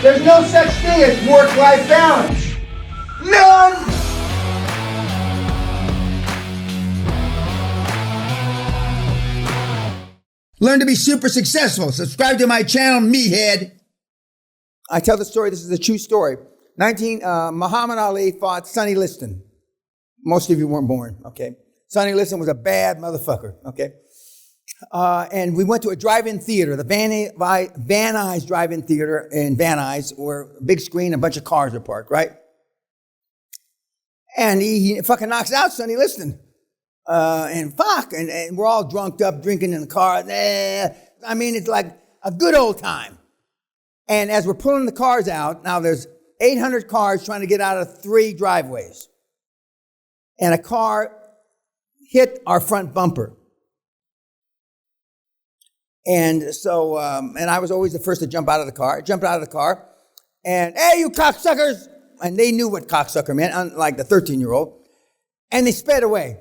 There's no such thing as work-life balance. None! Learn to be super successful. Subscribe to my channel, Meathead. I tell the story. This is a true story. Muhammad Ali fought Sonny Liston. Most of you weren't born, okay? Sonny Liston was a bad motherfucker, okay? And we went to a drive-in theater, the Van Nuys drive-in theater in Van Nuys, where a big screen, a bunch of cars are parked, right? And he fucking knocks out Sonny Liston. And we're all drunked up, drinking in the car. I mean, it's like a good old time. And as we're pulling the cars out, now there's 800 cars trying to get out of 3 driveways. And a car hit our front bumper. And so, and I was always the first to jump out of the car. I jumped out of the car, and, hey, you cocksuckers! And they knew what cocksucker meant, unlike the 13-year-old. And they sped away.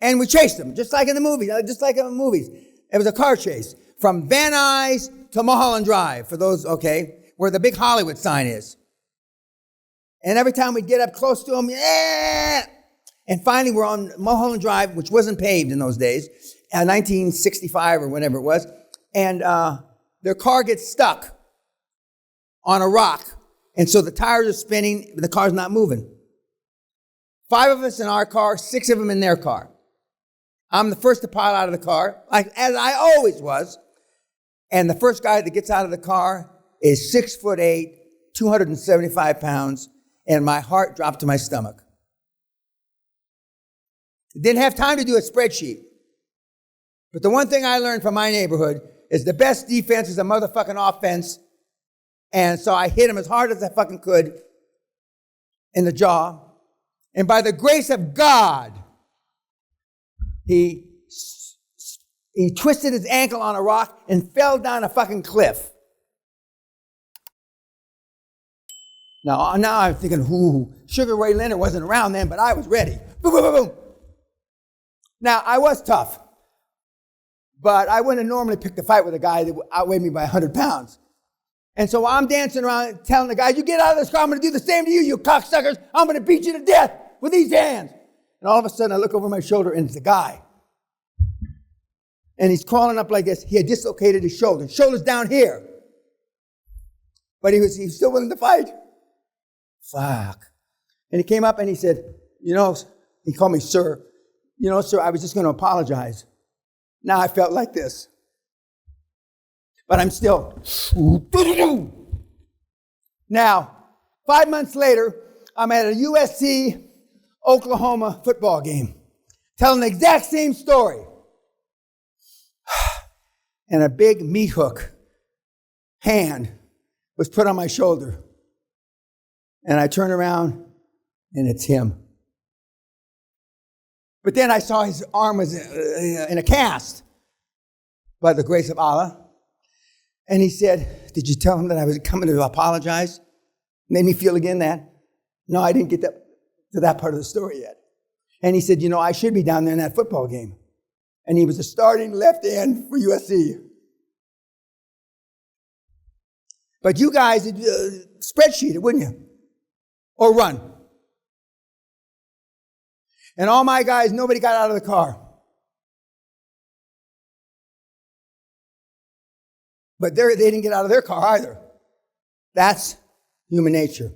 And we chased them, just like in the movies, It was a car chase from Van Nuys to Mulholland Drive, for those, okay, where the big Hollywood sign is. And every time we'd get up close to them, yeah! And finally, we're on Mulholland Drive, which wasn't paved in those days, 1965 or whatever it was. And their car gets stuck on a rock. And so the tires are spinning, but the car's not moving. 5 of us in our car, 6 of them in their car. I'm the first to pile out of the car, as I always was. And the first guy that gets out of the car is 6'8", 275 pounds, and my heart dropped to my stomach. Didn't have time to do a spreadsheet. But the one thing I learned from my neighborhood is the best defense is a motherfucking offense. And so I hit him as hard as I fucking could in the jaw. And by the grace of God, he twisted his ankle on a rock and fell down a fucking cliff. Now I'm thinking, Sugar Ray Leonard wasn't around then, but I was ready. Boom, boom, boom, boom. Now, I was tough, but I wouldn't have normally picked a fight with a guy that outweighed me by 100 pounds. And so I'm dancing around telling the guys, you get out of this car, I'm going to do the same to you, you cocksuckers. I'm going to beat you to death with these hands. And all of a sudden, I look over my shoulder, and it's a guy. And he's crawling up like this. He had dislocated his shoulder. Shoulder's down here. But he was still willing to fight. Fuck. And he came up and he said, he called me sir. Sir, I was just going to apologize. Now I felt like this. But I'm still. Now, 5 months later, I'm at a USC Oklahoma football game, telling the exact same story. And a big meat hook hand was put on my shoulder. And I turn around, and it's him. But then I saw his arm was in a cast by the grace of Allah. And he said, did you tell him that I was coming to apologize? Made me feel again that. No, I didn't get to that part of the story yet. And he said, I should be down there in that football game. And he was the starting left end for USC. But you guys, spreadsheet it, wouldn't you? Or run. And all my guys, nobody got out of the car. But they didn't get out of their car either. That's human nature.